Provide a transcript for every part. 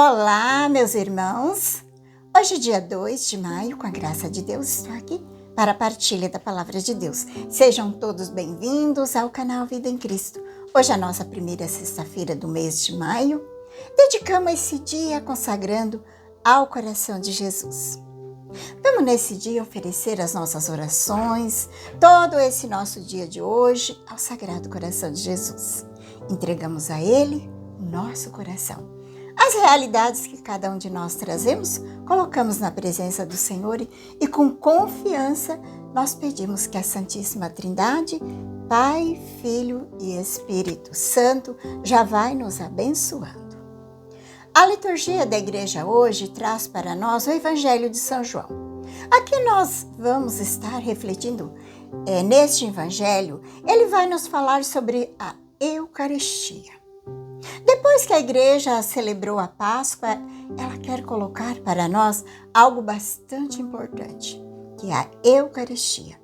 Olá, meus irmãos! Hoje, dia 2 de maio, com a graça de Deus, estou aqui para a partilha da Palavra de Deus. Sejam todos bem-vindos ao canal Vida em Cristo. Hoje é a nossa primeira sexta-feira do mês de maio. Dedicamos esse dia consagrando ao coração de Jesus. Vamos nesse dia oferecer as nossas orações, todo esse nosso dia de hoje, ao Sagrado Coração de Jesus. Entregamos a Ele o nosso coração. As realidades que cada um de nós trazemos, colocamos na presença do Senhor e com confiança nós pedimos que a Santíssima Trindade, Pai, Filho e Espírito Santo, já vai nos abençoando. A liturgia da igreja hoje traz para nós o Evangelho de São João. Aqui nós vamos estar refletindo neste Evangelho, ele vai nos falar sobre a Eucaristia. Depois que a igreja celebrou a Páscoa, ela quer colocar para nós algo bastante importante, que é a Eucaristia.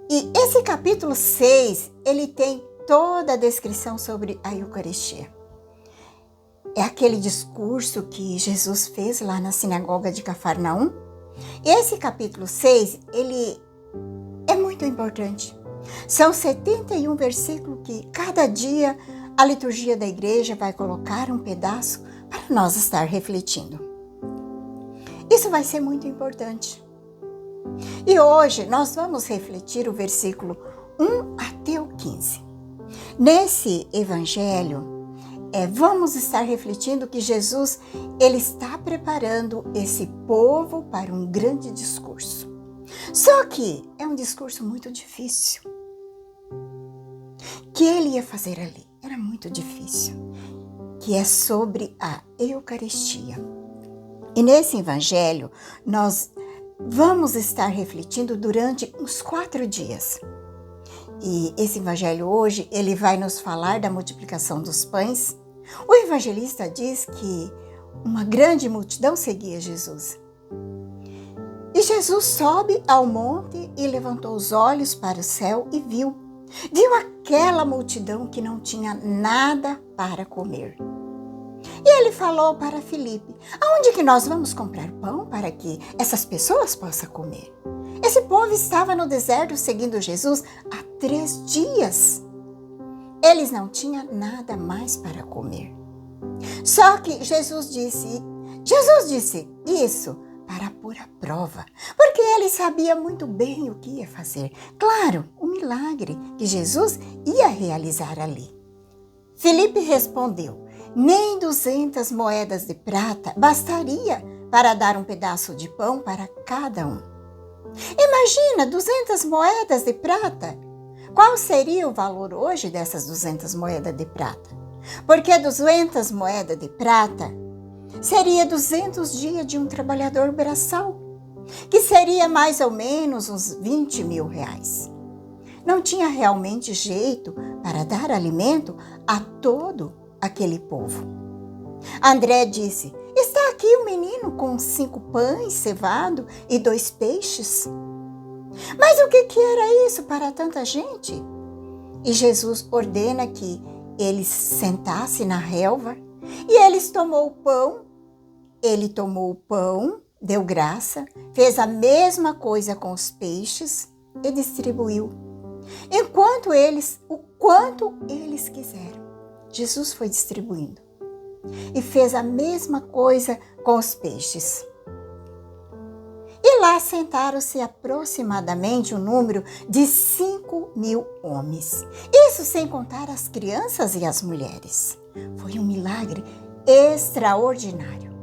E esse capítulo 6, ele tem toda a descrição sobre a Eucaristia. É aquele discurso que Jesus fez lá na sinagoga de Cafarnaum. E esse capítulo 6, ele é muito importante. São 71 versículos que cada dia a liturgia da igreja vai colocar um pedaço para nós estar refletindo. Isso vai ser muito importante. E hoje nós vamos refletir o versículo 1 até o 15. Nesse evangelho, vamos estar refletindo que Jesus ele está preparando esse povo para um grande discurso. Só que é um discurso muito difícil. O que ele ia fazer ali era muito difícil, que é sobre a Eucaristia. E nesse evangelho nós vamos estar refletindo durante uns 4 dias. E esse evangelho hoje ele vai nos falar da multiplicação dos pães. O evangelista diz que uma grande multidão seguia Jesus. E Jesus sobe ao monte e levantou os olhos para o céu e viu aquela multidão que não tinha nada para comer. E ele falou para Filipe: aonde que nós vamos comprar pão para que essas pessoas possam comer? Esse povo estava no deserto seguindo Jesus há 3 dias. Eles não tinham nada mais para comer. Só que Jesus disse isso para pôr à prova, porque ele sabia muito bem o que ia fazer. Claro, o milagre que Jesus ia realizar ali. Filipe respondeu: nem 200 moedas de prata bastaria para dar um pedaço de pão para cada um. Imagina 200 moedas de prata. Qual seria o valor hoje dessas 200 moedas de prata? Porque 200 moedas de prata seria 200 dias de um trabalhador braçal, que seria mais ou menos uns 20 mil reais. Não tinha realmente jeito para dar alimento a todo aquele povo. André disse: está aqui um menino com 5 pães cevado e 2 peixes. Mas o que era isso para tanta gente? E Jesus ordena que eles sentassem na relva e eles tomou o pão. Ele tomou o pão, deu graça, fez a mesma coisa com os peixes e distribuiu. O quanto eles quiseram. Jesus foi distribuindo e fez a mesma coisa com os peixes. E lá sentaram-se aproximadamente um número de 5.000 homens. Isso sem contar as crianças e as mulheres. Foi um milagre extraordinário.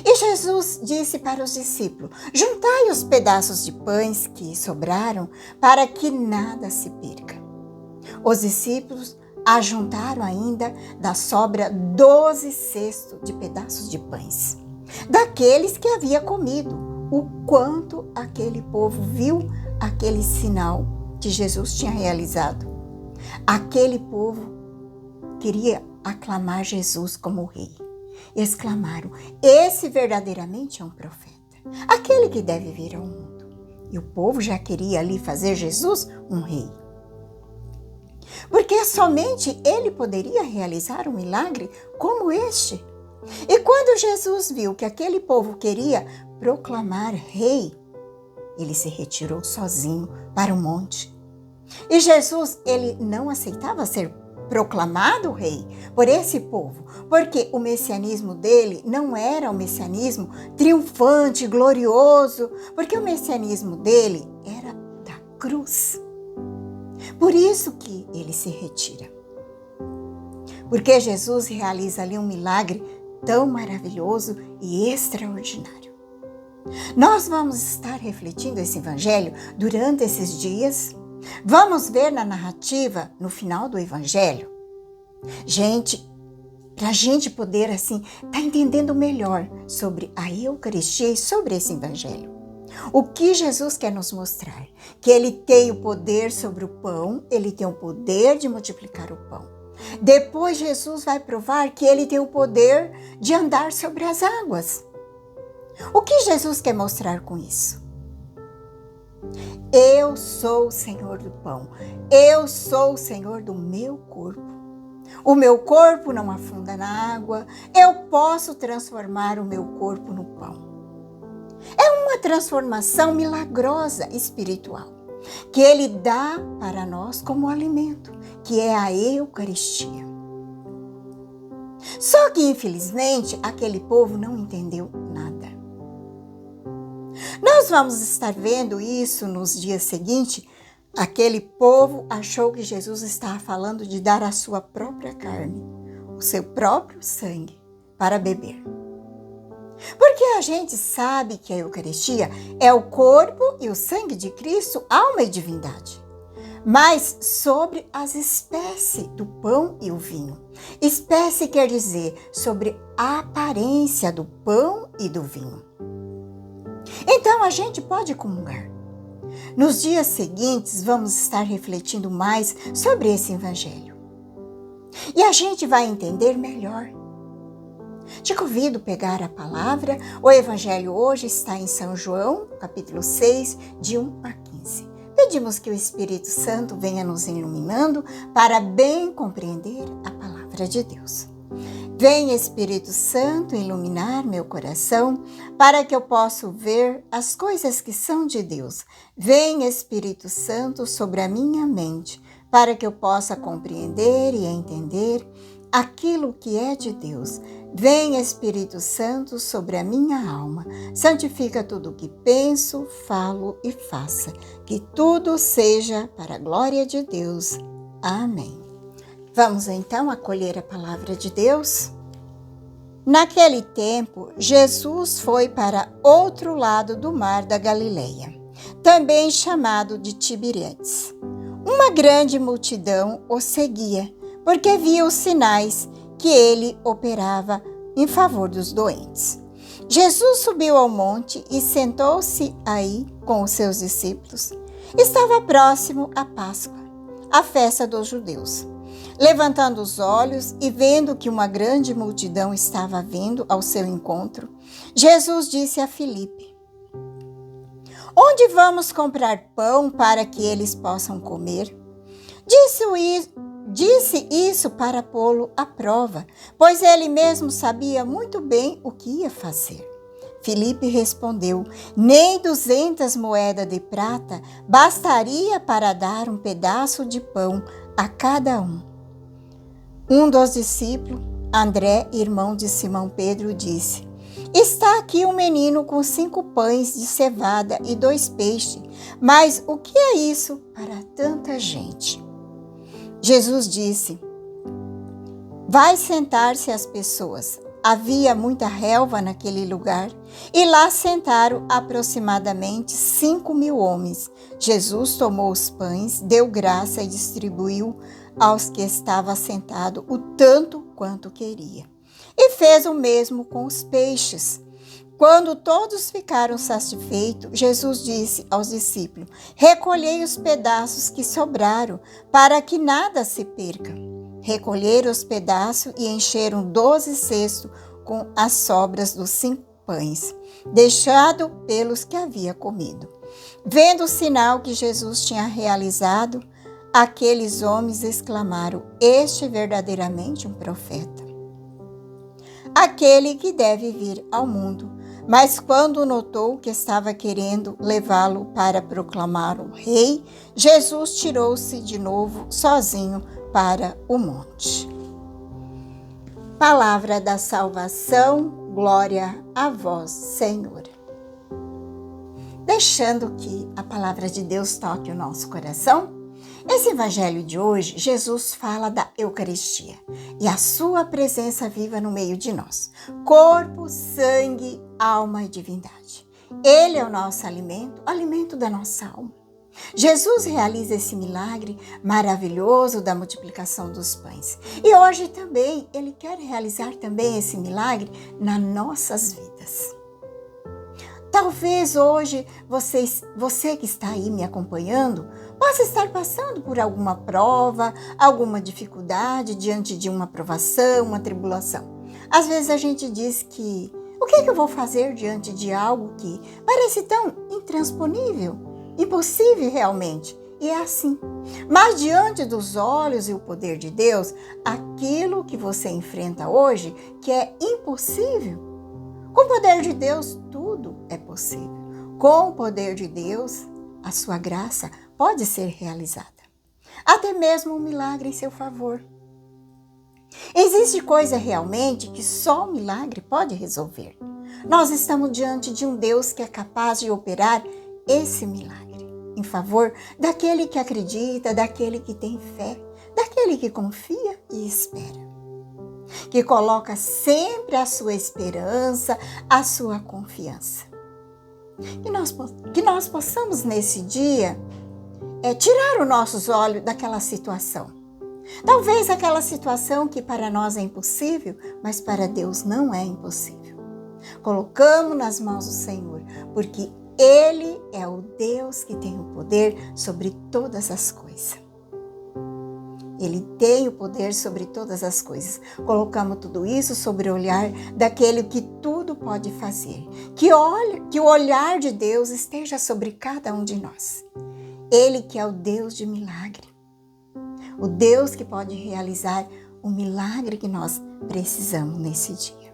E Jesus disse para os discípulos: juntai os pedaços de pães que sobraram para que nada se perca. Os discípulos ajuntaram ainda da sobra 12 cestos de pedaços de pães, daqueles que havia comido. O quanto aquele povo viu aquele sinal que Jesus tinha realizado. Aquele povo queria aclamar Jesus como rei. Eles clamaram: esse verdadeiramente é um profeta, aquele que deve vir ao mundo. E o povo já queria ali fazer Jesus um rei. Porque somente ele poderia realizar um milagre como este. E quando Jesus viu que aquele povo queria proclamar rei, ele se retirou sozinho para o monte. E Jesus, ele não aceitava ser proclamado rei por esse povo, porque o messianismo dele não era o messianismo triunfante, glorioso, porque o messianismo dele era da cruz. Por isso que ele se retira. Porque Jesus realiza ali um milagre tão maravilhoso e extraordinário. Nós vamos estar refletindo esse evangelho durante esses dias. Vamos ver na narrativa, no final do evangelho. Gente, para a gente poder, assim, estar entendendo melhor sobre a Eucaristia e sobre esse evangelho. O que Jesus quer nos mostrar? Que ele tem o poder sobre o pão, ele tem o poder de multiplicar o pão. Depois Jesus vai provar que ele tem o poder de andar sobre as águas. O que Jesus quer mostrar com isso? Eu sou o Senhor do pão. Eu sou o Senhor do meu corpo. O meu corpo não afunda na água. Eu posso transformar o meu corpo no pão. É uma transformação milagrosa espiritual que ele dá para nós como alimento, que é a Eucaristia. Só que, infelizmente, aquele povo não entendeu nada. Nós vamos estar vendo isso nos dias seguintes. Aquele povo achou que Jesus estava falando de dar a sua própria carne, o seu próprio sangue, para beber. Porque a gente sabe que a Eucaristia é o corpo e o sangue de Cristo, alma e divindade. Mas sobre as espécies do pão e o vinho. Espécie quer dizer sobre a aparência do pão e do vinho. Então a gente pode comungar. Nos dias seguintes vamos estar refletindo mais sobre esse evangelho. E a gente vai entender melhor. Te convido a pegar a palavra. O evangelho hoje está em São João, capítulo 6, de 1 a 15. Pedimos que o Espírito Santo venha nos iluminando para bem compreender a palavra de Deus. Vem, Espírito Santo, iluminar meu coração para que eu possa ver as coisas que são de Deus. Vem, Espírito Santo, sobre a minha mente para que eu possa compreender e entender aquilo que é de Deus. Vem, Espírito Santo, sobre a minha alma. Santifica tudo o que penso, falo e faça. Que tudo seja para a glória de Deus. Amém. Vamos então acolher a palavra de Deus? Naquele tempo, Jesus foi para outro lado do mar da Galileia, também chamado de Tiberíades. Uma grande multidão o seguia, porque via os sinais que ele operava em favor dos doentes. Jesus subiu ao monte e sentou-se aí com os seus discípulos. Estava próximo à Páscoa, a festa dos judeus. Levantando os olhos e vendo que uma grande multidão estava vindo ao seu encontro, Jesus disse a Filipe: Onde vamos comprar pão para que eles possam comer? Disse isso para pô-lo à prova, pois ele mesmo sabia muito bem o que ia fazer. Filipe respondeu: Nem 200 moedas de prata bastaria para dar um pedaço de pão a cada um. Um dos discípulos, André, irmão de Simão Pedro, disse: Está aqui um menino com 5 pães de cevada e 2 peixes, mas o que é isso para tanta gente? Jesus disse: Vai sentar-se as pessoas. Havia muita relva naquele lugar e lá sentaram aproximadamente 5.000 homens. Jesus tomou os pães, deu graça e distribuiu aos que estavam sentados o tanto quanto queria. E fez o mesmo com os peixes. Quando todos ficaram satisfeitos, Jesus disse aos discípulos: Recolhei os pedaços que sobraram, para que nada se perca. Recolheram os pedaços e encheram 12 cestos com as sobras dos 5 pães, deixado pelos que havia comido. Vendo o sinal que Jesus tinha realizado, aqueles homens exclamaram: Este é verdadeiramente um profeta. aquele que deve vir ao mundo. Mas quando notou que estava querendo levá-lo para proclamar-o rei, Jesus tirou-se de novo sozinho para o monte. Palavra da salvação, glória a vós, Senhor. Deixando que a palavra de Deus toque o nosso coração, nesse evangelho de hoje, Jesus fala da Eucaristia e a sua presença viva no meio de nós. Corpo, sangue, alma e divindade. Ele é o nosso alimento, o alimento da nossa alma. Jesus realiza esse milagre maravilhoso da multiplicação dos pães. E hoje também, ele quer realizar também esse milagre nas nossas vidas. Talvez hoje você que está aí me acompanhando possa estar passando por alguma prova, alguma dificuldade diante de uma provação, uma tribulação. Às vezes a gente diz que o que eu vou fazer diante de algo que parece tão intransponível, impossível realmente? E é assim. Mas diante dos olhos e o poder de Deus, aquilo que você enfrenta hoje, que é impossível, com o poder de Deus, tudo é possível. Com o poder de Deus, a sua graça pode ser realizada. Até mesmo um milagre em seu favor. Existe coisa realmente que só o milagre pode resolver. Nós estamos diante de um Deus que é capaz de operar esse milagre em favor daquele que acredita, daquele que tem fé, daquele que confia e espera. Que coloca sempre a sua esperança, a sua confiança. Que nós possamos nesse dia tirar os nossos olhos daquela situação. Talvez aquela situação que para nós é impossível, mas para Deus não é impossível. Colocamos nas mãos do Senhor, porque Ele é o Deus que tem o poder sobre todas as coisas. Ele tem o poder sobre todas as coisas. Colocamos tudo isso sobre o olhar daquele que tudo pode fazer. Que o olhar de Deus esteja sobre cada um de nós. Ele que é o Deus de milagre. O Deus que pode realizar o milagre que nós precisamos nesse dia.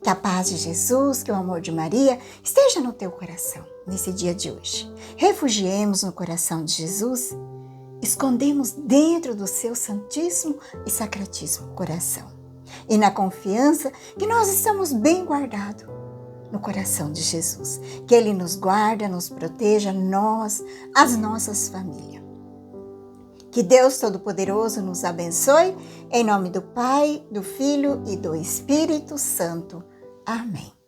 Que a paz de Jesus, que o amor de Maria esteja no teu coração nesse dia de hoje. Refugiemos no coração de Jesus. Escondemos dentro do seu santíssimo e sacratíssimo coração. E na confiança que nós estamos bem guardados no coração de Jesus. Que Ele nos guarda, nos proteja, nós, as nossas famílias. Que Deus Todo-Poderoso nos abençoe, em nome do Pai, do Filho e do Espírito Santo. Amém.